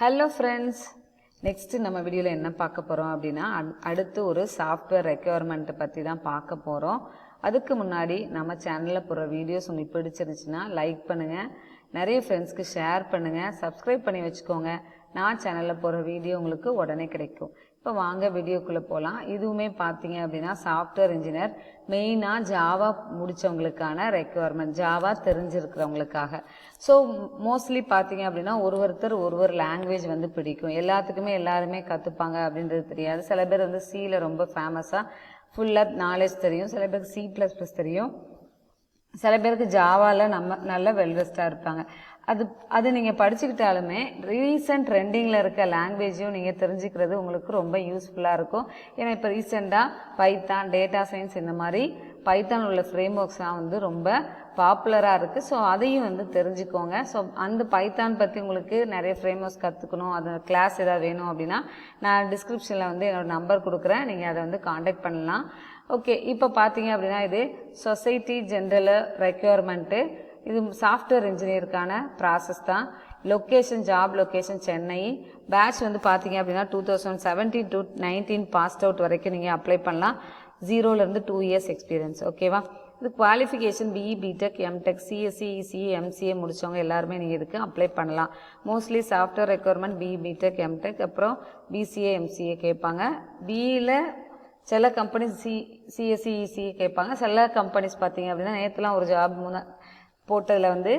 Hello friends, next நம்ம வீடியோவில் என்ன பார்க்க போகிறோம் அப்படின்னா அடுத்து ஒரு சாஃப்ட்வேர் ரெக்யர்மெண்ட்டை பற்றி தான் பார்க்க போகிறோம். அதுக்கு முன்னாடி நம்ம சேனலில் போகிற வீடியோஸ் உங்களுக்கு பிடிச்சிருந்துச்சுன்னா லைக் பண்ணுங்கள், நிறைய ஃப்ரெண்ட்ஸ்க்கு ஷேர் பண்ணுங்கள், சப்ஸ்கிரைப் பண்ணி வச்சுக்கோங்க. நான் சேனலில் போகிற வீடியோ உங்களுக்கு உடனே கிடைக்கும். இப்போ வாங்க வீடியோக்குள்ளே போகலாம். இதுவுமே பார்த்தீங்க அப்படின்னா சாஃப்ட்வேர் இன்ஜினியர் மெயினாக ஜாவா முடித்தவங்களுக்கான ரெக்யர்மெண்ட், ஜாவா தெரிஞ்சிருக்கிறவங்களுக்காக. ஸோ மோஸ்ட்லி பார்த்தீங்க அப்படின்னா ஒரு லாங்குவேஜ் வந்து பிடிக்கும். எல்லாத்துக்குமே எல்லாருமே கற்றுப்பாங்க அப்படின்றது தெரியாது. சில பேர் வந்து சியில் ரொம்ப ஃபேமஸாக ஃபுல்லாக நாலேஜ் தெரியும், சில பேருக்கு C++ தெரியும், சில பேருக்கு ஜாவாவில் நல்ல வெல்வெஸ்டாக இருப்பாங்க. அது நீங்கள் படிச்சுக்கிட்டாலுமே ரீசெண்ட் ட்ரெண்டிங்கில் இருக்க லாங்குவேஜையும் நீங்கள் தெரிஞ்சுக்கிறது உங்களுக்கு ரொம்ப யூஸ்ஃபுல்லாக இருக்கும். ஏன்னா இப்போ ரீசெண்டாக பைத்தான், டேட்டா சயின்ஸ் இந்த மாதிரி பைத்தான் உள்ள ஃப்ரேம் ஒர்க்ஸ்லாம் வந்து ரொம்ப பாப்புலராக இருக்குது. ஸோ அதையும் வந்து தெரிஞ்சுக்கோங்க. ஸோ அந்த பைத்தான் பற்றி உங்களுக்கு நிறைய ஃப்ரேம் ஒர்க்ஸ் கற்றுக்கணும், அது கிளாஸ் ஏதாவது வேணும் அப்படின்னா நான் டிஸ்கிரிப்ஷனில் வந்து என்னோடய நம்பர் கொடுக்குறேன், நீங்கள் அதை வந்து காண்டாக்ட் பண்ணலாம். ஓகே, இப்போ பார்த்தீங்க அப்படின்னா இது சொசைட்டி ஜென்ரல் ரெக்யர்மெண்ட்டு. இது சாஃப்ட்வேர் இன்ஜினியருக்கான ப்ராசஸ் தான். Location, job location Chennai. Batch வந்து பார்த்தீங்க அப்படின்னா 2017 to 19 பாஸ்ட் அவுட் வரைக்கும் நீங்கள் அப்ளை பண்ணலாம். 0லேருந்து 2 இயர்ஸ் எக்ஸ்பீரியன்ஸ். ஓகேவா? இது qualification BE, BTech, MTech, CSE, ECE, MCA முடித்தவங்க எல்லாருமே நீங்கள் இதுக்கு அப்ளை பண்ணலாம். Mostly software requirement BE, BTech, MTech, அப்புறம் BCA, MCA கேட்பாங்க. BEயில் சில கம்பெனிஸ் CSE, ECE கேட்பாங்க. சில கம்பெனிஸ் பார்த்தீங்க அப்படின்னா நேற்றுலாம் ஒரு ஜாப் போட்டதில் வந்து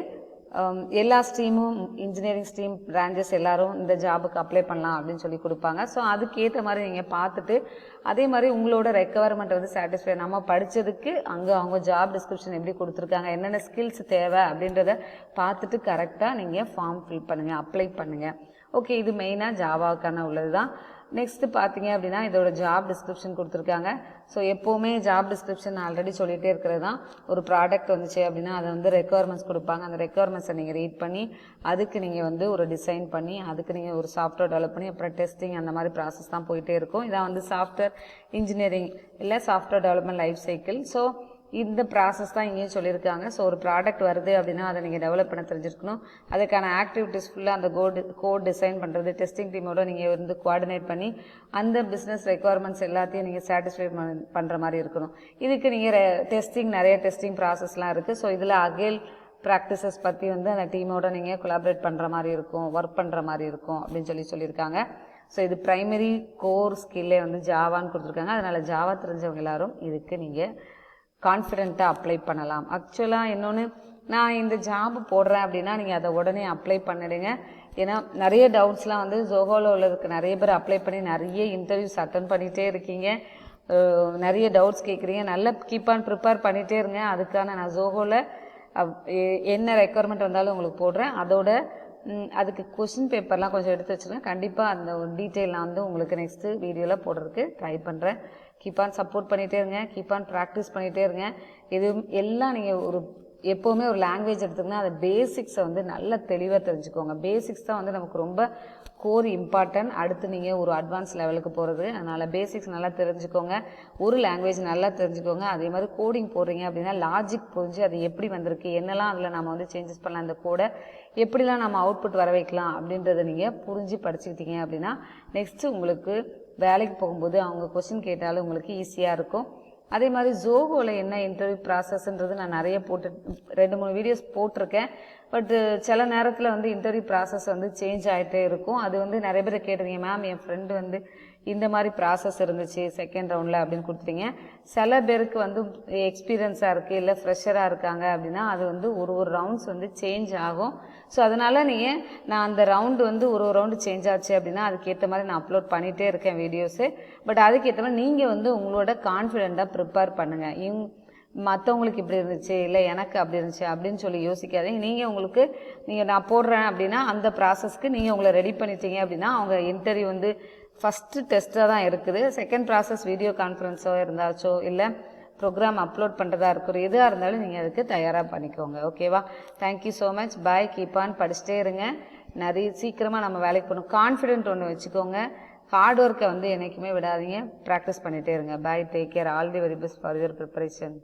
எல்லா ஸ்ட்ரீமும், இன்ஜினியரிங் ஸ்ட்ரீம் பிரான்ச்சஸ் எல்லோரும் இந்த ஜாபுக்கு அப்ளை பண்ணலாம் அப்படின்னு சொல்லி கொடுப்பாங்க. ஸோ அதுக்கேற்ற மாதிரி நீங்கள் பார்த்துட்டு அதே மாதிரி உங்களோட ரெக்யர்மெண்ட் வந்து சாட்டிஸ்ஃபை, நம்ம படித்ததுக்கு அவங்க ஜாப் டிஸ்கிரிப்ஷன் எப்படி கொடுத்துருக்காங்க, என்னென்ன ஸ்கில்ஸ் தேவை அப்படின்றத பார்த்துட்டு கரெக்டாக நீங்கள் ஃபார்ம் ஃபில் பண்ணுங்கள், அப்ளை பண்ணுங்கள். ஓகே, இது மெயினாக ஜாவாவுக்கான உள்ளது தான். நெக்ஸ்ட்டு பார்த்தீங்க அப்படின்னா இதோட ஜாப் டிஸ்கிரிப்ஷன் கொடுத்துருக்காங்க. ஸோ எப்போவுமே ஜாப் டிஸ்கிரிப்ஷன் ஆல்ரெடி சொல்லிகிட்டே இருக்கிறது தான். ஒரு ப்ராடக்ட் வந்துச்சு அப்படின்னா அதை வந்து ரெக்யர்மெண்ட்ஸ் கொடுப்பாங்க. அந்த ரெக்யர்மெண்ட்ஸை நீங்கள் ரீட் பண்ணி அதுக்கு நீங்கள் வந்து ஒரு டிசைன் பண்ணி அதுக்கு நீங்கள் ஒரு சாஃப்ட்வேர் டெவலப் பண்ணி அப்புறம் டெஸ்டிங் அந்த மாதிரி ப்ராசஸ் தான் போயிட்டே இருக்கும். இதான் வந்து சாஃப்ட்வேர் இன்ஜினியரிங் இல்லை software development life cycle. So இந்த ப்ராசஸ் தான் இங்கேயும் சொல்லியிருக்காங்க. ஸோ ஒரு ப்ராடக்ட் வருது அப்படின்னா அதை நீங்கள் டெவலப் பண்ண தெரிஞ்சிருக்கணும். அதுக்கான ஆக்டிவிட்டீஸ் ஃபுல்லாக அந்த கோட் டிசைன் பண்ணுறது, டெஸ்டிங் டீமோட நீங்கள் வந்து கோஆர்டினேட் பண்ணி அந்த பிஸ்னஸ் ரெக்யர்மெண்ட்ஸ் எல்லாத்தையும் நீங்கள் சாட்டிஸ்ஃபை பண்ணுற மாதிரி இருக்கணும். இதுக்கு நீங்கள் நிறைய டெஸ்டிங் ப்ராசஸ்லாம் இருக்குது. ஸோ இதில் அகேல் ப்ராக்டிசஸ் பற்றி வந்து அந்த டீமோட நீங்கள் கொலாபரேட் பண்ணுற மாதிரி இருக்கும், ஒர்க் பண்ணுற மாதிரி இருக்கும் அப்படின்னு சொல்லியிருக்காங்க. ஸோ இது ப்ரைமரி கோர் ஸ்கில்லே வந்து ஜாவான்னு கொடுத்துருக்காங்க. அதனால் ஜாவா தெரிஞ்சவங்க எல்லாரும் இதுக்கு நீங்கள் கான்ஃபிடென்ட்டாக அப்ளை பண்ணலாம். ஆக்சுவலாக இன்னொன்று, நான் இந்த ஜாப் போடுறேன் அப்படின்னா நீங்கள் அதை உடனே அப்ளை பண்ணிடுங்க. ஏன்னா நிறைய டவுட்ஸ்லாம் வந்து ZOHOவில் உள்ளதுக்கு நிறைய பேர் அப்ளை பண்ணி நிறைய இன்டர்வியூஸ் அட்டன் பண்ணிகிட்டே இருக்கீங்க, நிறைய டவுட்ஸ் கேட்குறீங்க. நல்லா கீப் ஆன் ப்ரிப்பேர் பண்ணிகிட்டே இருங்க. அதுக்கான நான் ZOHOவில் என்ன ரெக்யர்மெண்ட் வந்தாலும் உங்களுக்கு போடுறேன். அதுக்கு கொஷின் பேப்பர்லாம் கொஞ்சம் எடுத்து வச்சுருங்க. கண்டிப்பாக அந்த ஒரு டீட்டெயில் நான் வந்து உங்களுக்கு நெக்ஸ்ட்டு வீடியோவில் போடுறதுக்கு ட்ரை பண்ணுறேன். கீப் ஆன் சப்போர்ட் பண்ணிகிட்டே இருங்க, கீப் ஆன் ப்ராக்டிஸ் பண்ணிகிட்டே இருங்க. எல்லாம் நீங்கள் எப்போவுமே ஒரு லாங்குவேஜ் எடுத்துக்கிங்கன்னா அது பேசிக்ஸை வந்து நல்லா தெளிவாக தெரிஞ்சுக்கோங்க. பேசிக்ஸ் தான் வந்து நமக்கு ரொம்ப கோர் இம்பார்ட்டன்ட். அடுத்து நீங்கள் ஒரு அட்வான்ஸ் லெவலுக்கு போகிறது. அதனால் பேசிக்ஸ் நல்லா தெரிஞ்சுக்கோங்க, ஒரு லாங்குவேஜ் நல்லா தெரிஞ்சுக்கோங்க. அதே மாதிரி கோடிங் போடுறீங்க அப்படின்னா லாஜிக் புரிஞ்சு அது எப்படி வந்திருக்கு, என்னெல்லாம் அதில் நம்ம வந்து சேஞ்சஸ் பண்ணலாம், அந்த கோடை எப்படிலாம் நம்ம அவுட்புட் வர வைக்கலாம் அப்படின்றத நீங்கள் புரிஞ்சு படிச்சுக்கிட்டீங்க அப்படின்னா நெக்ஸ்ட்டு உங்களுக்கு வேலைக்கு போகும்போது அவங்க கொஸ்டின் கேட்டாலும் உங்களுக்கு ஈஸியாக இருக்கும். அதே மாதிரி ZOHOவில் என்ன இன்டர்வியூ ப்ராசஸ்ன்றது நான் நிறைய 2-3 வீடியோஸ் போட்டிருக்கேன். பட் சில நேரத்தில் வந்து இன்டர்வியூ ப்ராசஸ் வந்து சேஞ்ச் ஆகிட்டே இருக்கும். அது வந்து நிறைய பேர் கேட்டிருந்தீங்க, மேம் என் ஃப்ரெண்டு வந்து இந்த மாதிரி ப்ராசஸ் இருந்துச்சு செகண்ட் ரவுண்டில் அப்படின்னு கொடுத்துட்டீங்க. சில பேருக்கு வந்து எக்ஸ்பீரியன்ஸாக இருக்குது இல்லை ஃப்ரெஷராக இருக்காங்க அப்படின்னா அது வந்து ஒரு ரவுண்ட்ஸ் வந்து சேஞ்ச் ஆகும். ஸோ அதனால் நான் அந்த ரவுண்டு வந்து ஒரு ரவுண்டு சேஞ்ச் ஆச்சு அப்படின்னா அதுக்கேற்ற மாதிரி நான் அப்லோட் பண்ணிகிட்டே இருக்கேன் வீடியோஸு. பட் அதுக்கேற்ற மாதிரி நீங்கள் வந்து உங்களோட கான்ஃபிடெண்ட்டாக ப்ரிப்பேர் பண்ணுங்கள். மற்றவங்களுக்கு இப்படி இருந்துச்சு இல்லை எனக்கு அப்படி இருந்துச்சு அப்படின்னு சொல்லி யோசிக்காதீங்க. நீங்கள் நான் போடுறேன் அப்படின்னா அந்த ப்ராசஸ்க்கு நீங்கள் உங்களை ரெடி பண்ணிட்டீங்க அப்படின்னா அவங்க இன்டர்வியூ வந்து ஃபஸ்ட்டு டெஸ்ட்டாக தான் இருக்குது. செகண்ட் ப்ராசஸ் வீடியோ கான்ஃபரன்ஸோ இருந்தாச்சோ இல்லை ப்ரோக்ராம் அப்லோட் பண்ணுறதா இருக்கிற எதாக இருந்தாலும் நீங்கள் அதுக்கு தயாராக பண்ணிக்கோங்க. ஓகேவா? Thank you so much. Bye. Keep on படிச்சுட்டே இருங்க. நிறைய சீக்கிரமாக நம்ம வேலைக்கு போகணும். கான்ஃபிடென்ட் ஒன்று வச்சுக்கோங்க. ஹார்ட் ஒர்க்கை வந்து என்றைக்குமே விடாதீங்க. ப்ராக்டிஸ் பண்ணிகிட்டே இருங்க. Bye. Take care. All the very best for your preparation.